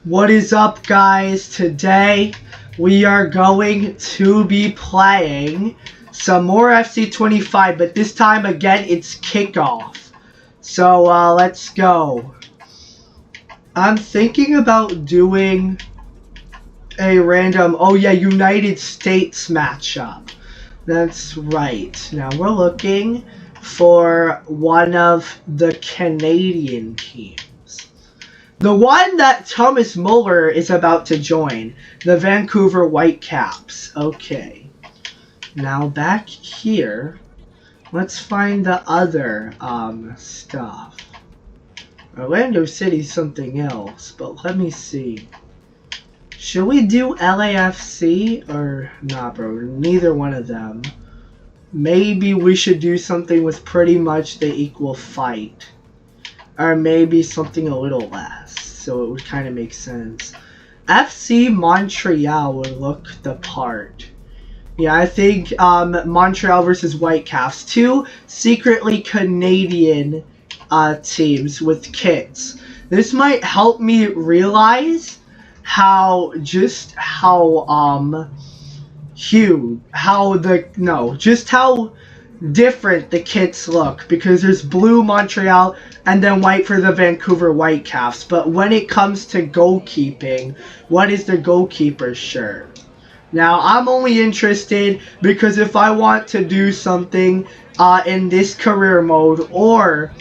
What is up, guys? Today we are going to be playing some more FC25, but this time again it's kickoff. So let's go. I'm thinking about doing a random, United States matchup. That's right. Now we're looking for one of the Canadian teams. The one that Thomas Muller is about to join, the Vancouver Whitecaps. Okay. Now back here, let's find the other stuff. Orlando City's something else, but let me see. Should we do LAFC or nah, bro? Neither one of them. Maybe we should do something with pretty much the equal fight. Or maybe something a little less, so it would kind of make sense. FC Montreal would look the part. Yeah, I think Montreal versus Whitecaps. Two secretly Canadian teams with kits. This might help me realize just how different the kits look, because there's blue Montreal and then white for the Vancouver Whitecaps. But when it comes to goalkeeping, what is the goalkeeper's shirt? Now, I'm only interested because if I want to do something in this career mode or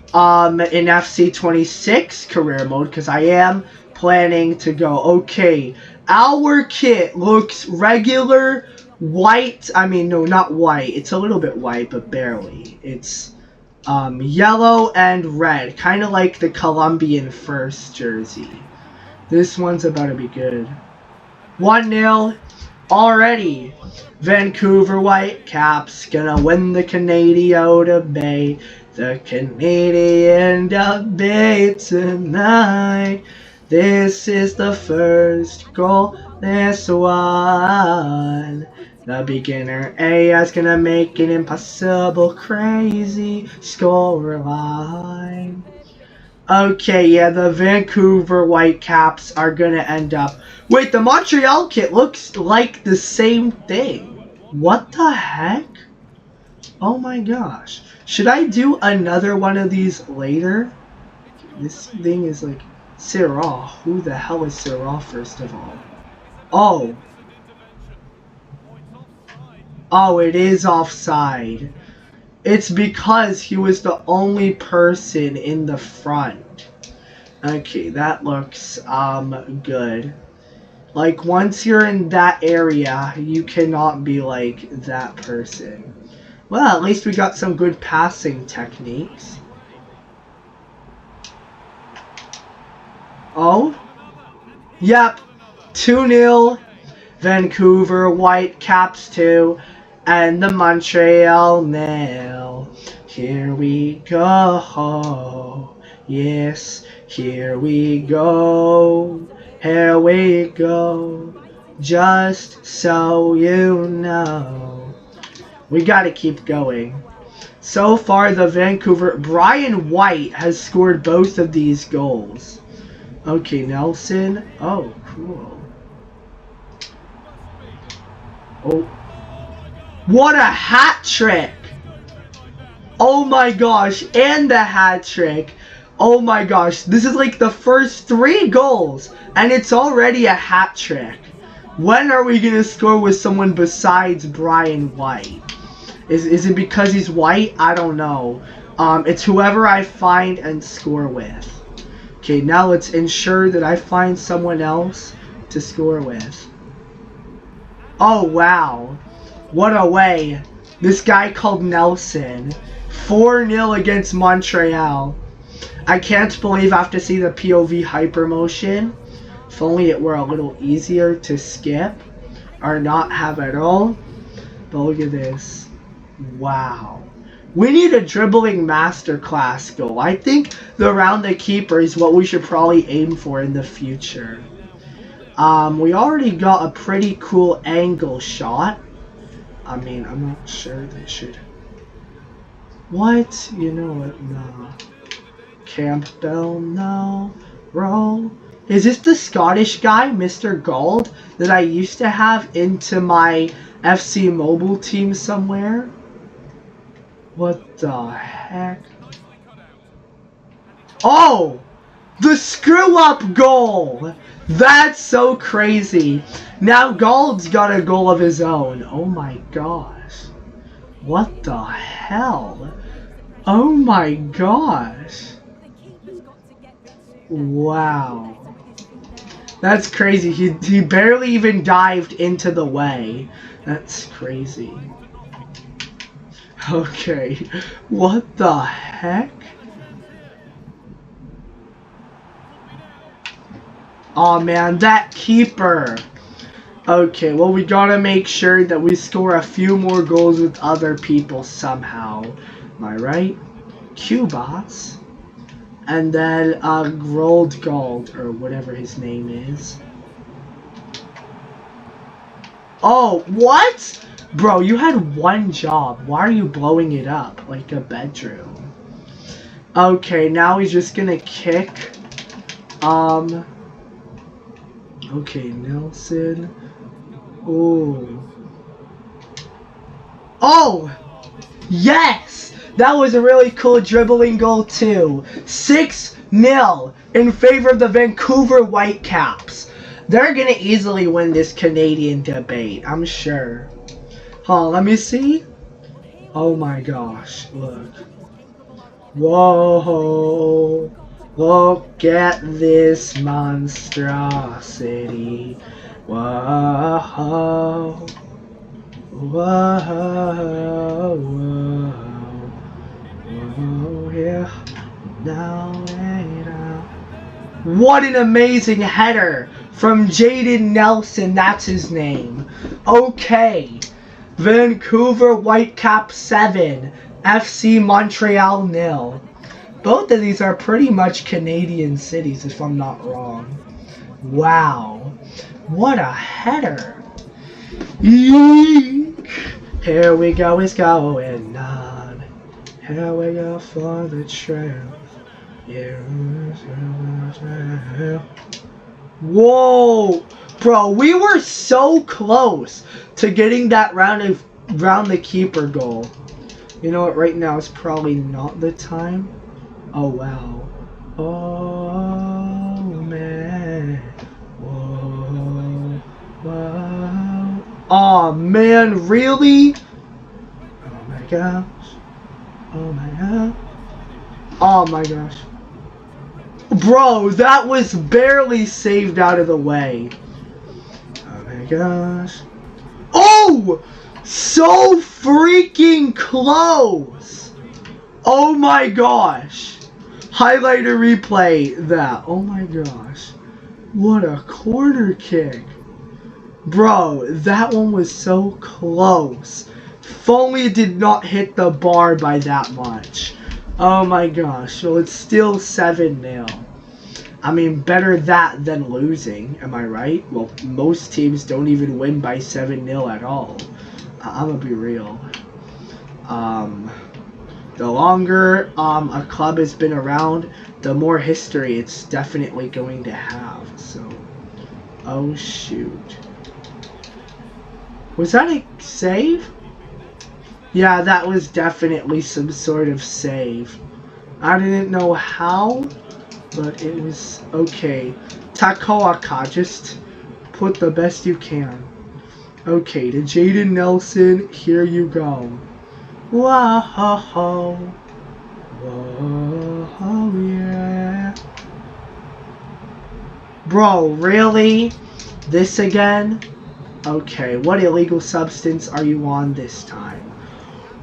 in FC26 career mode, because I am planning to go, okay, our kit looks regular white. I mean, no, not white. It's a little bit white, but barely. It's yellow and red, kind of like the Colombian first jersey. This one's about to be good. 1-0 already. Vancouver Whitecaps gonna win the Canadian Bay. The Canadian Bay tonight. This is the first goal. This one. The beginner AI's gonna make an impossible crazy scoreline. Okay, yeah, the Vancouver Whitecaps are gonna end up. Wait, the Montreal kit looks like the same thing. What the heck? Oh my gosh. Should I do another one of these later? This thing is like Syrah. Who the hell is Syrah, first of all? Oh, it is offside. It's because he was the only person in the front. Okay, that looks good. Like, once you're in that area, you cannot be like that person. Well, at least we got some good passing techniques. Oh? Yep. 2-0. Vancouver Whitecaps 2. And the Montreal 0. Here we go. Yes, here we go. Here we go. Just so you know. We gotta keep going. So far, the Vancouver... Brian White has scored both of these goals. Okay, Nelson. Oh, cool. Oh. What a hat trick! Oh my gosh, and the hat trick. Oh my gosh, this is like the first 3 goals, and it's already a hat trick. When are we gonna score with someone besides Brian White? Is it because he's white? I don't know. It's whoever I find and score with. Okay, now let's ensure that I find someone else to score with. Oh, wow. What a way. This guy called Nelson. 4-0 against Montreal. I can't believe I have to see the POV hypermotion. If only it were a little easier to skip. Or not have at all. But look at this. Wow. We need a dribbling masterclass goal. I think the round the keeper is what we should probably aim for in the future. We already got a pretty cool angle shot. I mean, I'm not sure they should. What? You know what? No. Campbell, no. Roll. Is this the Scottish guy, Mr. Gold, that I used to have into my FC Mobile team somewhere? What the heck? Oh! The screw-up goal! That's so crazy. Now Gold's got a goal of his own. Oh my gosh. What the hell? Oh my gosh. Wow. That's crazy. He barely even dived into the way. That's crazy. Okay. What the heck? Aw, man, that keeper. Okay, well, we gotta make sure that we score a few more goals with other people somehow. Am I right? Q-Bots. And then, Gold, or whatever his name is. Oh, what? Bro, you had one job. Why are you blowing it up like a bedroom? Okay, now he's just gonna kick. Okay, Nelson. Oh. Oh! Yes! That was a really cool dribbling goal too. 6-0 in favor of the Vancouver Whitecaps. They're gonna easily win this Canadian debate, I'm sure. Huh, let me see. Oh my gosh, look. Whoa. Look at this monstrosity. Whoa. Whoa. Whoa. Whoa. Yeah. Now, what an amazing header from Jaden Nelson. That's his name. Okay. Vancouver Whitecaps 7. FC Montreal 0. Both of these are pretty much Canadian cities, if I'm not wrong. Wow. What a header. Eek. Here we go, it's going on. Here we go for the trail. Whoa. Bro, we were so close to getting that round the keeper goal. You know what, right now it's probably not the time. Oh wow. Oh man. Whoa. Whoa. Oh man, really? Oh my gosh. Oh my gosh. Oh my gosh. Bro, that was barely saved out of the way. Oh my gosh. Oh! So freaking close! Oh my gosh. Highlight or replay that. Oh my gosh. What a corner kick. Bro, that one was so close. If only it did not hit the bar by that much. Oh my gosh. Well, it's still 7-0. I mean, better that than losing. Am I right? Well, most teams don't even win by 7-0 at all. I'm gonna be real. The longer a club has been around, the more history it's definitely going to have. So, oh shoot. Was that a save? Yeah, that was definitely some sort of save. I didn't know how, but it was okay. Takoaka, just put the best you can. Okay, to Jaden Nelson, here you go. Whoa, whoa, yeah. Bro, really? This again? Okay, what illegal substance are you on this time?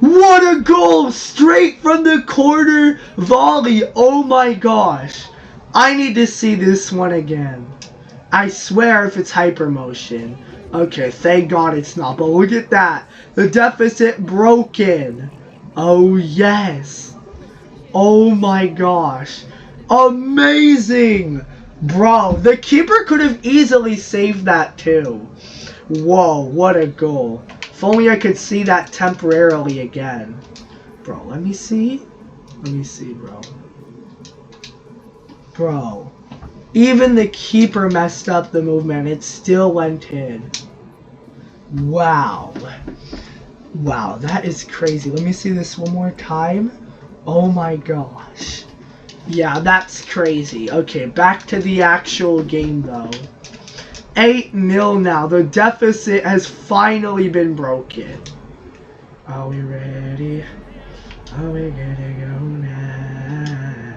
What a goal! Straight from the corner volley! Oh my gosh! I need to see this one again. I swear if it's hypermotion. Okay, thank God it's not, but look at that. The deficit broken. Oh, yes. Oh, my gosh. Amazing. Bro, the keeper could have easily saved that, too. Whoa, what a goal. If only I could see that temporarily again. Bro, let me see. Let me see, bro. Bro. Even the keeper messed up the movement. It still went in. Wow. Wow, that is crazy. Let me see this one more time. Oh my gosh. Yeah, that's crazy. Okay, back to the actual game though. 8-0 now. The deficit has finally been broken. Are we ready? Are we gonna go now?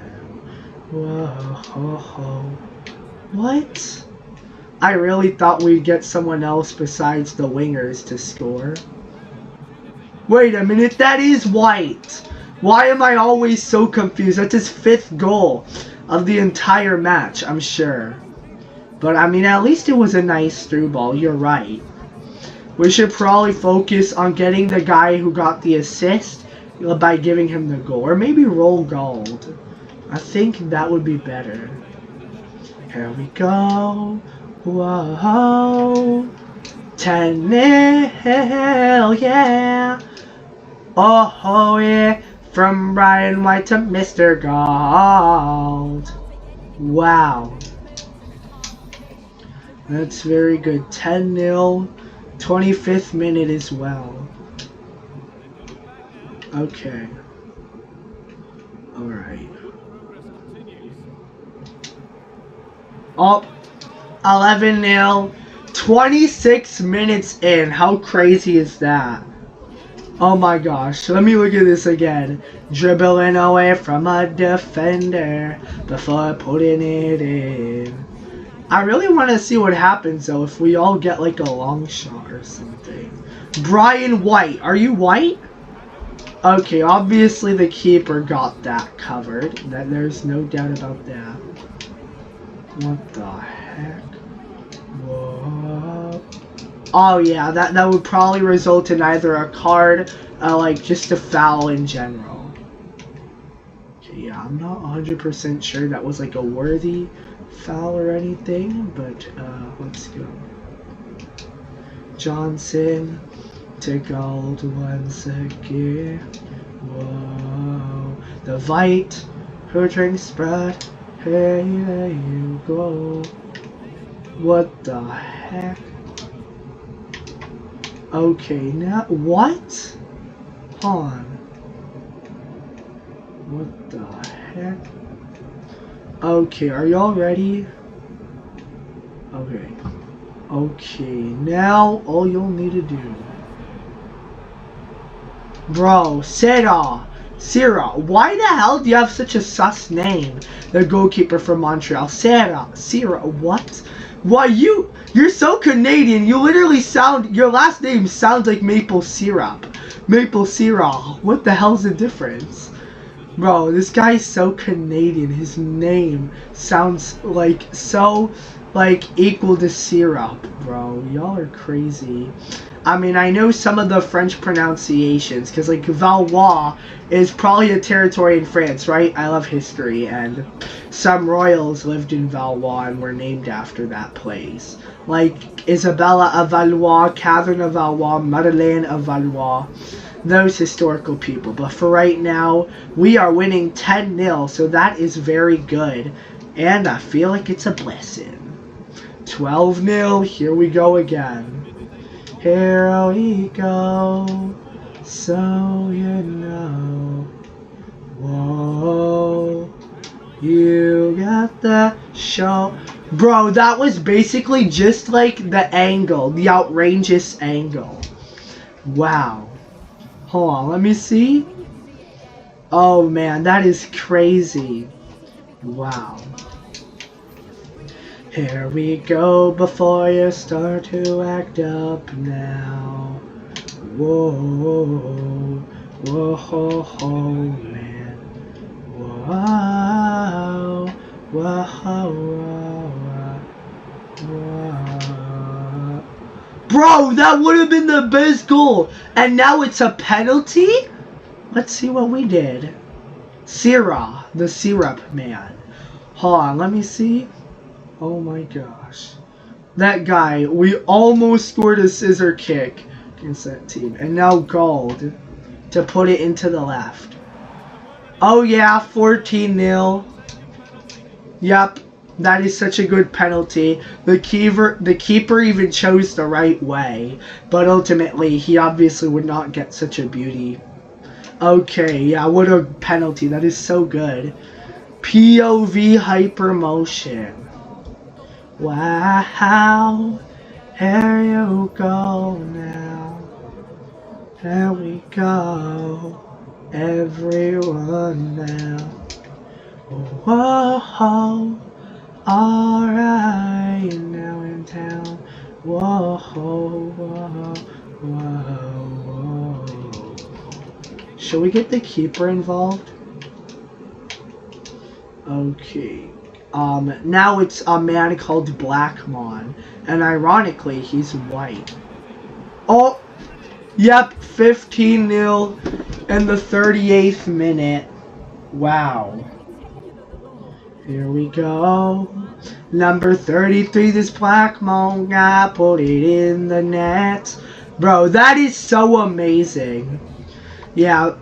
Whoa, ho, ho. What? I really thought we'd get someone else besides the wingers to score. Wait a minute, that is White. Why am I always so confused? That's his 5th goal of the entire match, I'm sure. But I mean, at least it was a nice through ball, you're right. We should probably focus on getting the guy who got the assist by giving him the goal. Or maybe roll gold. I think that would be better. Here we go. Whoa. 10-0, yeah. Oh, yeah. From Brian White to Mr. Gold. Wow. That's very good. 10-0. 25th minute as well. Okay. Alright. Oh, 11-0. 26 minutes in. How crazy is that? Oh my gosh. Let me look at this again. Dribbling away from a defender before putting it in. I really want to see what happens though if we all get like a long shot or something. Brian White. Are you White? Okay, obviously the keeper got that covered. There's no doubt about that. What the heck? Whoa. Oh yeah, that would probably result in either a card, like just a foul in general. Okay, yeah, I'm not 100% sure that was like a worthy foul or anything, but let's go. Johnson to gold once again. Whoa, the White who drinks spread. Hey, there you go. What the heck? Okay, now what? Hold on. What the heck? Okay, are y'all ready? Okay. Okay, now all you'll need to do. Bro, Syrah, why the hell do you have such a sus name? The goalkeeper from Montreal. Syrah, what? Why you're so Canadian, you literally sound, your last name sounds like maple syrup. Maple syrup. What the hell's the difference? Bro, this guy's so Canadian. His name sounds like so equal to syrup, bro. Y'all are crazy. I mean, I know some of the French pronunciations, because like Valois is probably a territory in France, right? I love history, and some royals lived in Valois and were named after that place. Like Isabella of Valois, Catherine of Valois, Madeleine of Valois. Those historical people. But for right now, we are winning 10-0, so that is very good. And I feel like it's a blessing. 12-0, here we go again. Here we go, so you know. Whoa, you got the show. Bro, that was basically just like the angle, the outrageous angle. Wow. Hold on, let me see. Oh man, that is crazy. Wow. Here we go before you start to act up now. Whoa, whoa, ho, ho, man. Whoa, whoa, whoa, whoa. Bro, that would have been the best goal. And now it's a penalty? Let's see what we did. Syrah, the syrup man. Hold on, let me see. Oh my gosh. That guy, we almost scored a scissor kick against that team. And now gold to put it into the left. Oh yeah, 14-0. Yep. That is such a good penalty. The keeper even chose the right way, but ultimately he obviously would not get such a beauty. Okay, yeah, what a penalty. That is so good. POV hypermotion. Wow, here you go now. There we go, everyone now. Whoa, alright, now in town. Whoa, whoa, whoa, whoa. Should we get the keeper involved? Okay. Now it's a man called Blackmon, and ironically, he's white. Oh, yep, 15-0 in the 38th minute. Wow. Here we go. Number 33, this Blackmon guy put it in the net. Bro, that is so amazing. Yeah,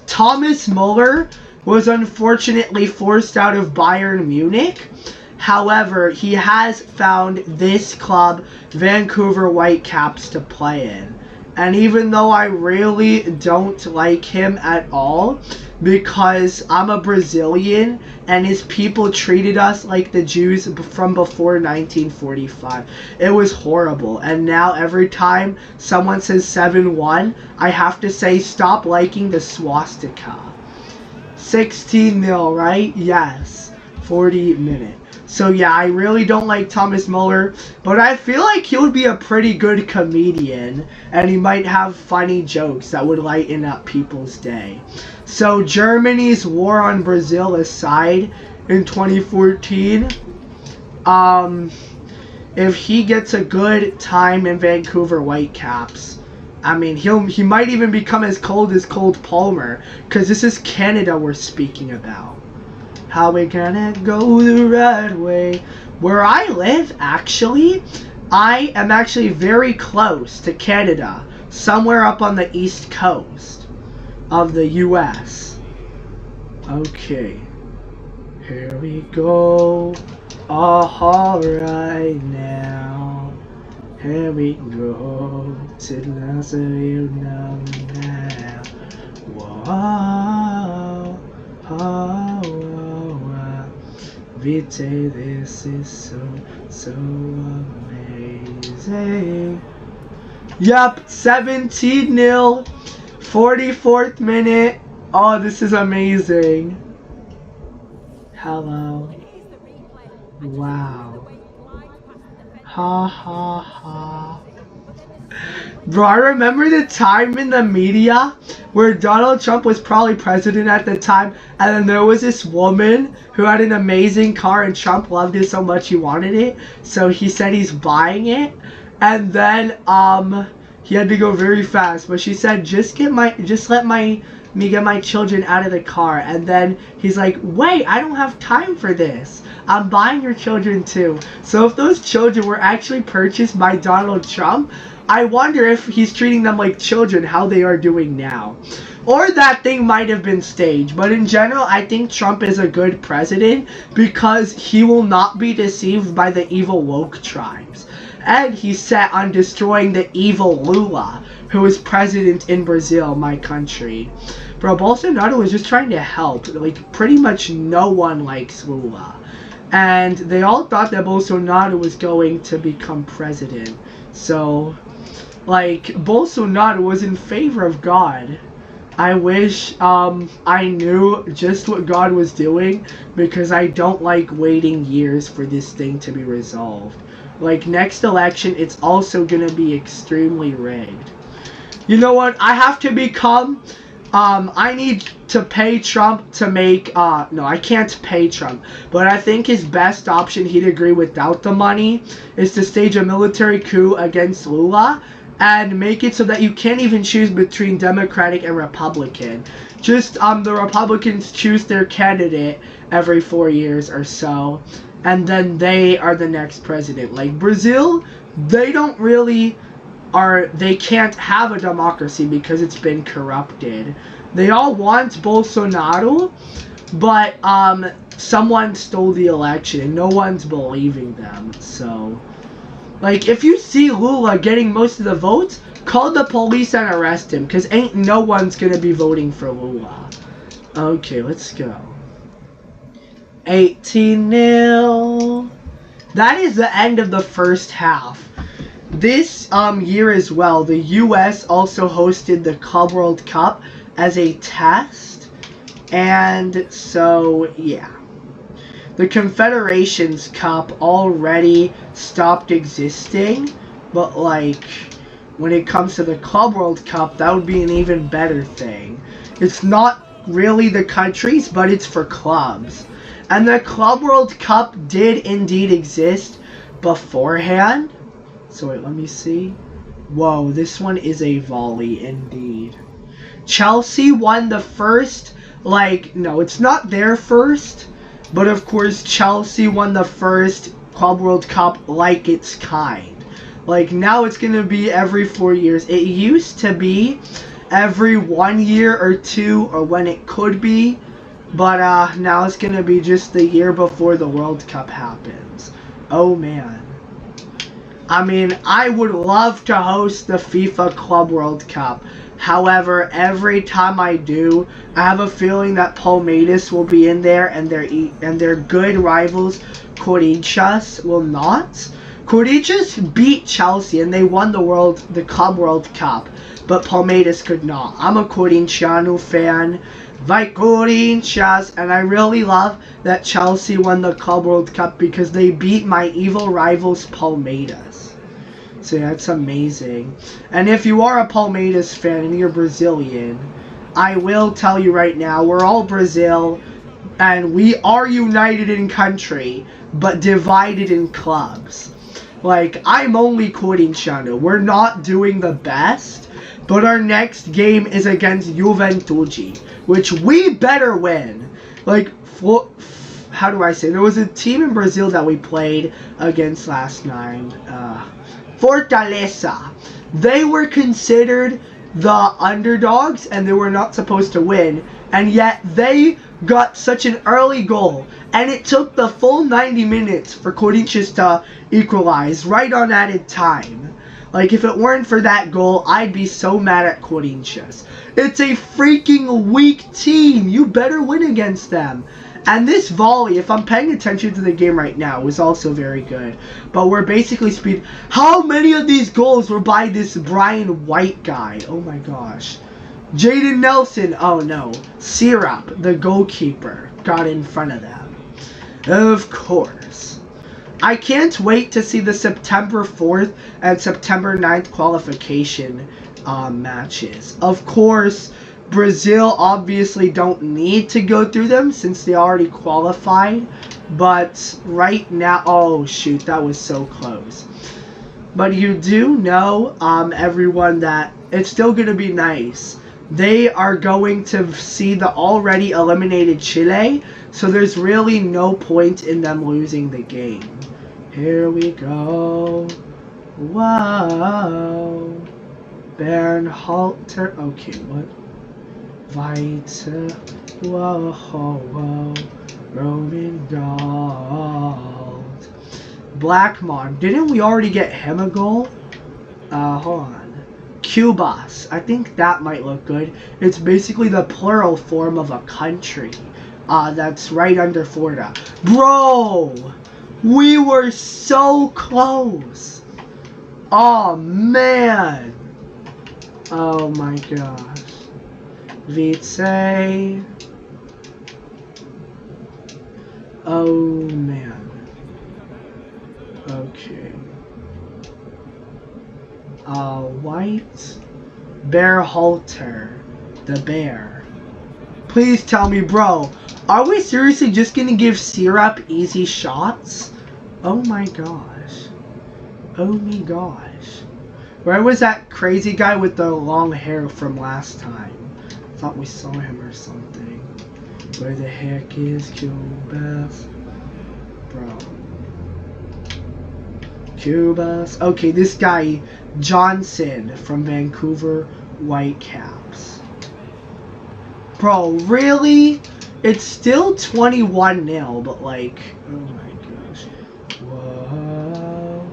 Thomas Muller was unfortunately forced out of Bayern Munich. However, he has found this club, Vancouver Whitecaps, to play in. And even though I really don't like him at all, because I'm a Brazilian and his people treated us like the Jews from before 1945. It was horrible. And now every time someone says 7-1, I have to say stop liking the swastika. 16-0, right? Yes. 40 minute. So yeah, I really don't like Thomas Muller, but I feel like he would be a pretty good comedian, and he might have funny jokes that would lighten up people's day. So Germany's war on Brazil aside, in 2014, if he gets a good time in Vancouver Whitecaps, I mean, he might even become as cold as Cole Palmer, because this is Canada we're speaking about. How we gonna go the right way? Where I live, actually, I am actually very close to Canada, somewhere up on the east coast of the US. Okay, here we go. Alright now. Here we go. To last of you know now. Whoa. Vite, this is so amazing. Yup, 17-0, 44th minute. Oh, this is amazing. Hello. Wow. Ha ha ha. Bro, I remember the time in the media where Donald Trump was probably president at the time, and then there was this woman who had an amazing car, and Trump loved it so much he wanted it, so he said he's buying it, and then he had to go very fast, but she said just let me get my children out of the car, and then he's like, wait, I don't have time for this. I'm buying your children too. So if those children were actually purchased by Donald Trump, I wonder if he's treating them like children, how they are doing now. Or that thing might have been staged. But in general, I think Trump is a good president because he will not be deceived by the evil woke tribes. And he's set on destroying the evil Lula, who is president in Brazil, my country. Bro, Bolsonaro is just trying to help. Like, pretty much no one likes Lula. And they all thought that Bolsonaro was going to become president. So, like, Bolsonaro was in favor of God. I wish I knew just what God was doing, because I don't like waiting years for this thing to be resolved. Like, next election, it's also going to be extremely rigged. You know what? I have to become... I need to pay Trump to make... no, I can't pay Trump. But I think his best option, he'd agree without the money, is to stage a military coup against Lula and make it so that you can't even choose between Democratic and Republican. Just, the Republicans choose their candidate every 4 years or so, and then they are the next president. Like, Brazil, they don't really... they can't have a democracy because it's been corrupted. They all want Bolsonaro, but someone stole the election and no one's believing them. So, like, if you see Lula getting most of the votes, call the police and arrest him, because ain't no one's gonna be voting for Lula. Okay, let's go. 18-0. That is the end of the first half. This year as well, the U.S. also hosted the Club World Cup as a test. And so, yeah. The Confederations Cup already stopped existing. But, like, when it comes to the Club World Cup, that would be an even better thing. It's not really the countries, but it's for clubs. And the Club World Cup did indeed exist beforehand. So wait, let me see. Whoa, this one is a volley indeed. Chelsea won the first, like, no, it's not their first, but of course Chelsea won the first Club World Cup like its kind. Like, now it's going to be every 4 years. It used to be every 1 year or 2, or when it could be. But now it's going to be just the year before the World Cup happens. Oh, man. I mean, I would love to host the FIFA Club World Cup. However, every time I do, I have a feeling that Palmeiras will be in there and their good rivals, Corinthians, will not. Corinthians beat Chelsea and they won the Club World Cup. But Palmeiras could not. I'm a Corinthians fan. Vai Corinthians, and I really love that Chelsea won the Club World Cup because they beat my evil rivals Palmeiras. So yeah, that's amazing. And if you are a Palmeiras fan and you're Brazilian, I will tell you right now, we're all Brazil, and we are united in country, but divided in clubs. Like, I'm only Corinthians. We're not doing the best. But our next game is against Juventude, which we better win. Like, how do I say? There was a team in Brazil that we played against last night. Fortaleza. They were considered the underdogs, and they were not supposed to win. And yet, they got such an early goal. And it took the full 90 minutes for Corinthians to equalize right on added time. Like, if it weren't for that goal, I'd be so mad at Corinthians. It's a freaking weak team. You better win against them. And this volley, if I'm paying attention to the game right now, was also very good. But we're basically speed. How many of these goals were by this Brian White guy? Oh my gosh. Jaden Nelson. Oh no. Syrup, the goalkeeper, got in front of them. Of course. I can't wait to see the September 4th and September 9th qualification matches. Of course, Brazil obviously don't need to go through them since they already qualified. But right now, oh shoot, that was so close. But you do know, everyone, that it's still going to be nice. They are going to see the already eliminated Chile, so there's really no point in them losing the game. Here we go. Wow. Bernhalter. Okay, what? Weiter. Whoa, whoa. Roman Gold. Blackmon. Didn't we already get him a goal? Hold on. Cubas. I think that might look good. It's basically the plural form of a country. That's right under Florida. Bro! We were so close. Oh, man. Oh, my gosh. Vice. Oh, man. Okay. White. Bear Halter. The bear. Please tell me, bro. Are we seriously just gonna give Syrup easy shots? Oh my gosh. Oh my gosh. Where was that crazy guy with the long hair from last time? I thought we saw him or something. Where the heck is Cubas? Bro. Cubas. Okay, this guy, Johnson from Vancouver Whitecaps. Bro, really? It's still 21-0, but like, oh my gosh. Whoa,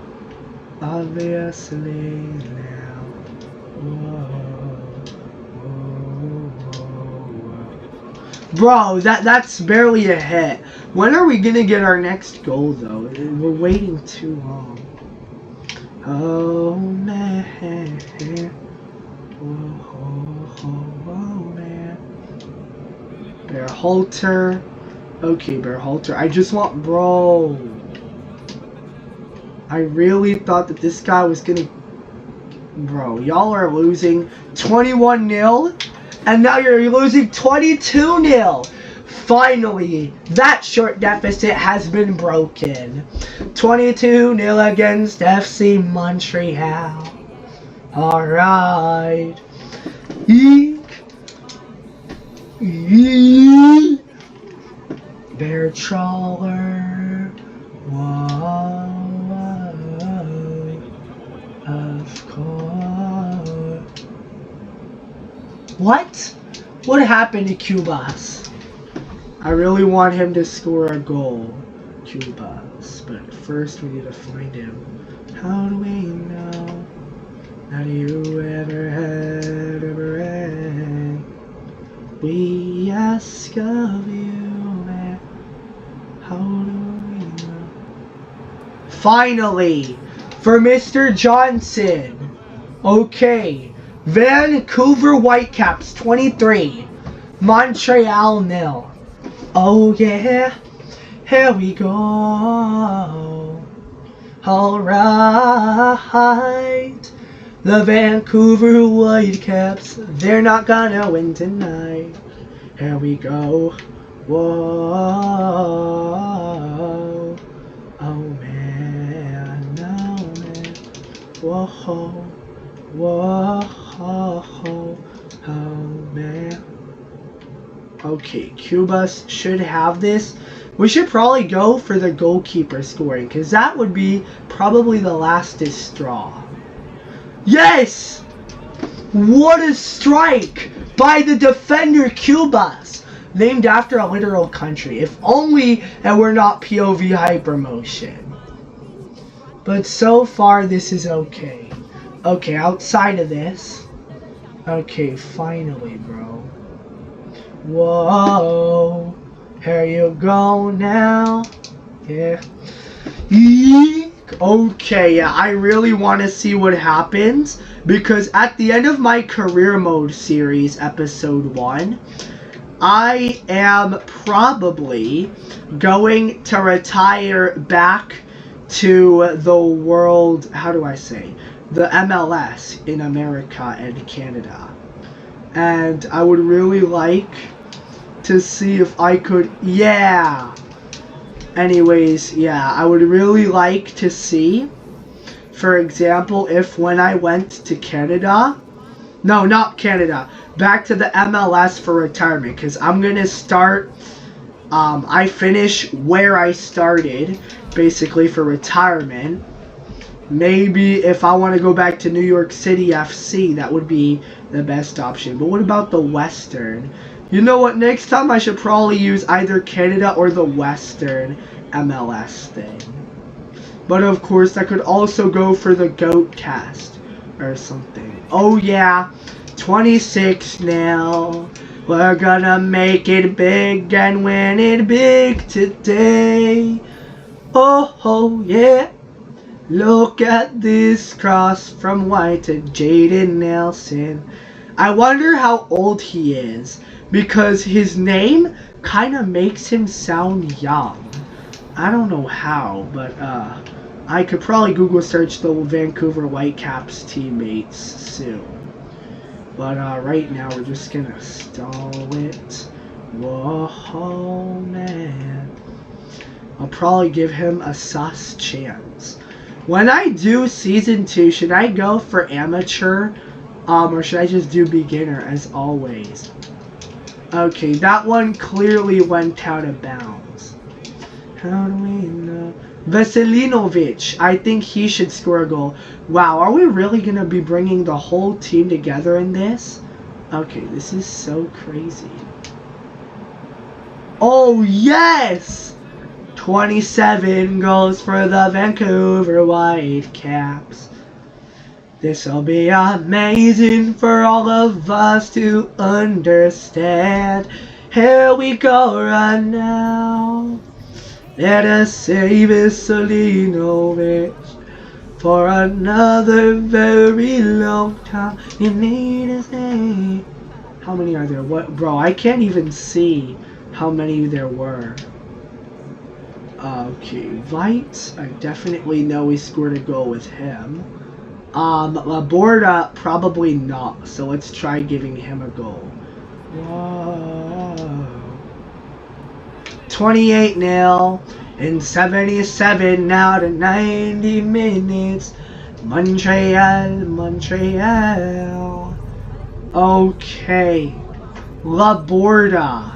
obviously now. Whoa, whoa, whoa. Bro, that's barely a hit. When are we gonna get our next goal though? We're waiting too long. Oh man. Oh man. Bearhalter. Okay, Bearhalter. I just want... Bro. I really thought that this guy was gonna... Bro, y'all are losing 21-0. And now you're losing 22-0. Finally, that short deficit has been broken. 22-0 against FC Montreal. Alright. Eek. Eek. Bear trawler. Whoa. Of course. What? What happened to Cubas? I really want him to score a goal. Cubas. But first we need to find him. How do we know? Have you ever had a break? We ask of you, man. How do we know? Finally, for Mr. Johnson. Okay, Vancouver Whitecaps 23, Montreal 0. Oh yeah, here we go. All right. The Vancouver Whitecaps, they're not gonna win tonight. Here we go. Whoa. Oh man, no man. Whoa. Whoa. Oh man. Okay, Cubas should have this. We should probably go for the goalkeeper scoring, because that would be probably the lastest straw. Yes! What a strike by the defender Cubas, named after a literal country. If only and we're not POV hypermotion. But so far this is okay. Okay, outside of this. Okay, finally, bro. Whoa. Here you go now. Yeah. Okay, yeah, I really want to see what happens, because at the end of my career mode series, episode 1, I am probably going to retire back to the world, how do I say, the MLS in America and Canada. And I would really like to see if I could, yeah. Anyways, yeah, I would really like to see, for example, if when I went to Canada, no, not Canada, back to the MLS for retirement, because I'm going to start, I finish where I started, basically, for retirement. Maybe if I want to go back to New York City FC, that would be the best option. But what about the Western? You know what, next time I should probably use either Canada or the Western MLS thing. But of course, I could also go for the GOAT cast or something. Oh yeah, 26 now. We're gonna make it big and win it big today. Oh yeah. Look at this cross from White to Jaden Nelson. I wonder how old he is, because his name kind of makes him sound young. I don't know how, but I could probably Google search the Vancouver Whitecaps teammates soon. But right now we're just gonna stall it. Whoa, man. I'll probably give him a sus chance. When I do Season 2, should I go for Amateur? Or should I just do Beginner as always? Okay, that one clearly went out of bounds. How do we know? Veselinovic, I think he should score a goal. Wow, are we really going to be bringing the whole team together in this? Okay, this is so crazy. Oh, yes! 27 goals for the Vancouver Whitecaps. This'll be amazing for all of us to understand. Here we go right now. Let us save Selinovic for another very long time. You need a thing. How many are there? What, bro? I can't even see how many there were. Okay, White. I definitely know we scored a goal with him. Laborda, probably not. So let's try giving him a goal. Whoa. 28-0 in 77 now to 90 minutes. Montreal. Okay. Laborda.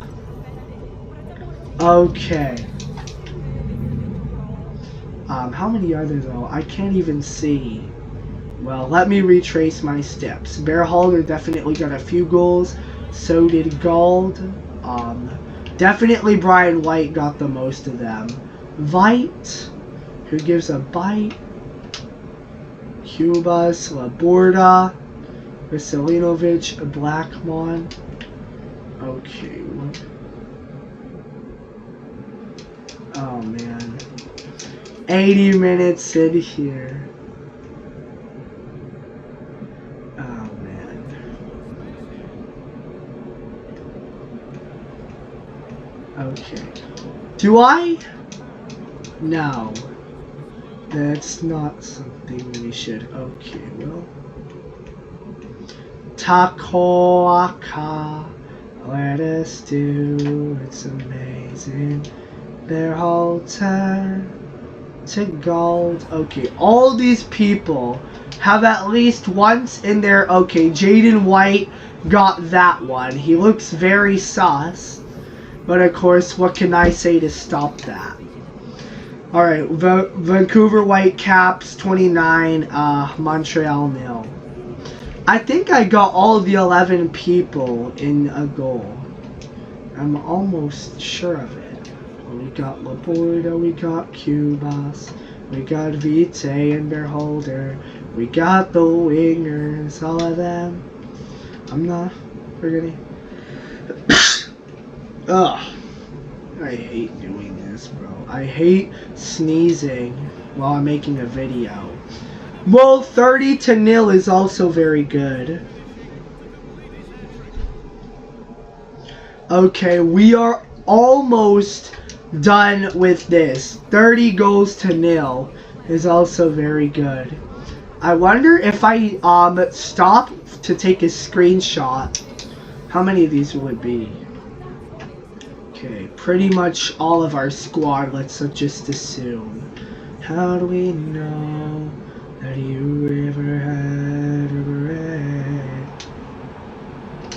Okay. How many are there though? I can't even see. Well, let me retrace my steps. Bearholder definitely got a few goals. So did Gold. Definitely Brian White got the most of them. Vite, who gives a bite. Cubas, Laborda, Veselinovic, Blackmon. Okay, what? Oh man. 80 minutes in here. Oh man. Okay. Do I? No. That's not something we should. Okay, well. Takoaka. Let us do. It's amazing. Their whole turn to Gold. Okay, all these people have at least once in their. Okay, Jaden White got that one. He looks very sus. But of course, what can I say to stop that? Alright, Vancouver Whitecaps 29, Montreal 0. I think I got all the 11 people in a goal. I'm almost sure of it. We got Laporta, we got Cubas, we got Vite and Bearholder, we got the wingers, all of them. I'm not forgetting. Ugh. I hate doing this, bro. I hate sneezing while I'm making a video. Well, 30-0 is also very good. Okay, we are almost done with this. 30-0 is also very good. I wonder if I stop to take a screenshot, how many of these will it be? Okay, pretty much all of our squad, let's just assume. How do we know that you ever had a breath?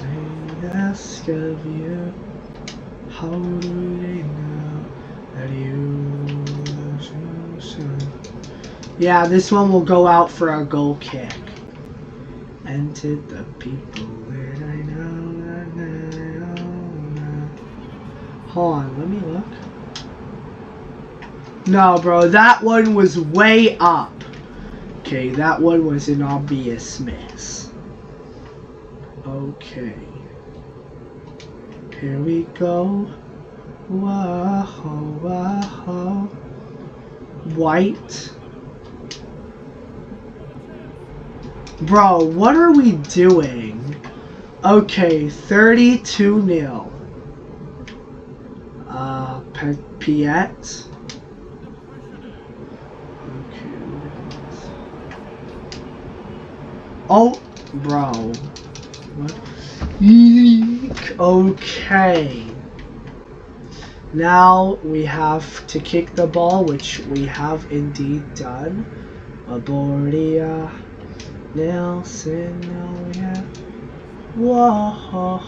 I ask of you, how do they know that you are so? Yeah, this one will go out for a goal kick. And to the people that I know. Hold on, let me look. No, bro, that one was way up. Okay, that one was an obvious miss. Okay. Here we go. Whoa, whoa. White. Bro, what are we doing? Okay, 32-0. Piet. Okay. Oh, bro. What? Eek. Okay. Now we have to kick the ball, which we have indeed done. Abortia. Nelson. Now we have. Whoa.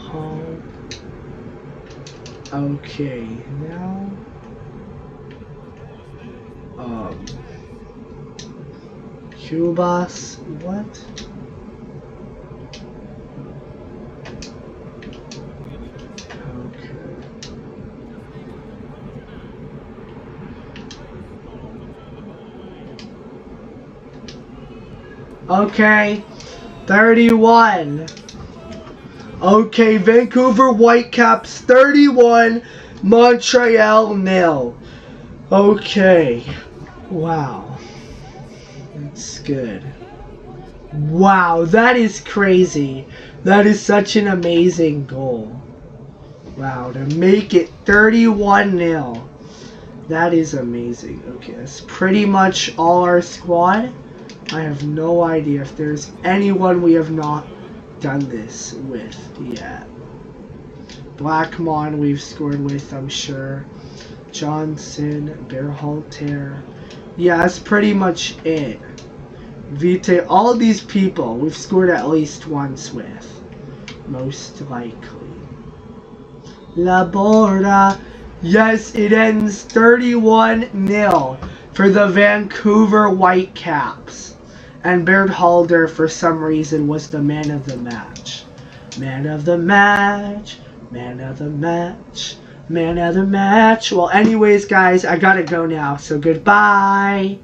Okay, now Cubas, what? Okay. Okay, 31. Okay, Vancouver Whitecaps 31, Montreal 0. Okay, wow, that's good. Wow, that is crazy. That is such an amazing goal. Wow, to make it 31-0. That is amazing. Okay, that's pretty much all our squad. I have no idea if there's anyone we have not done this with yet. Blackmon we've scored with, I'm sure. Johnson, Berhalter. Yeah, that's pretty much it. Vite, all of these people we've scored at least once with. Most likely. Labora. Yes, it ends 31-0 for the Vancouver Whitecaps. And Berhalter, for some reason, was the man of the match. Man of the match. Man of the match. Man of the match. Well, anyways, guys, I gotta go now. So, goodbye.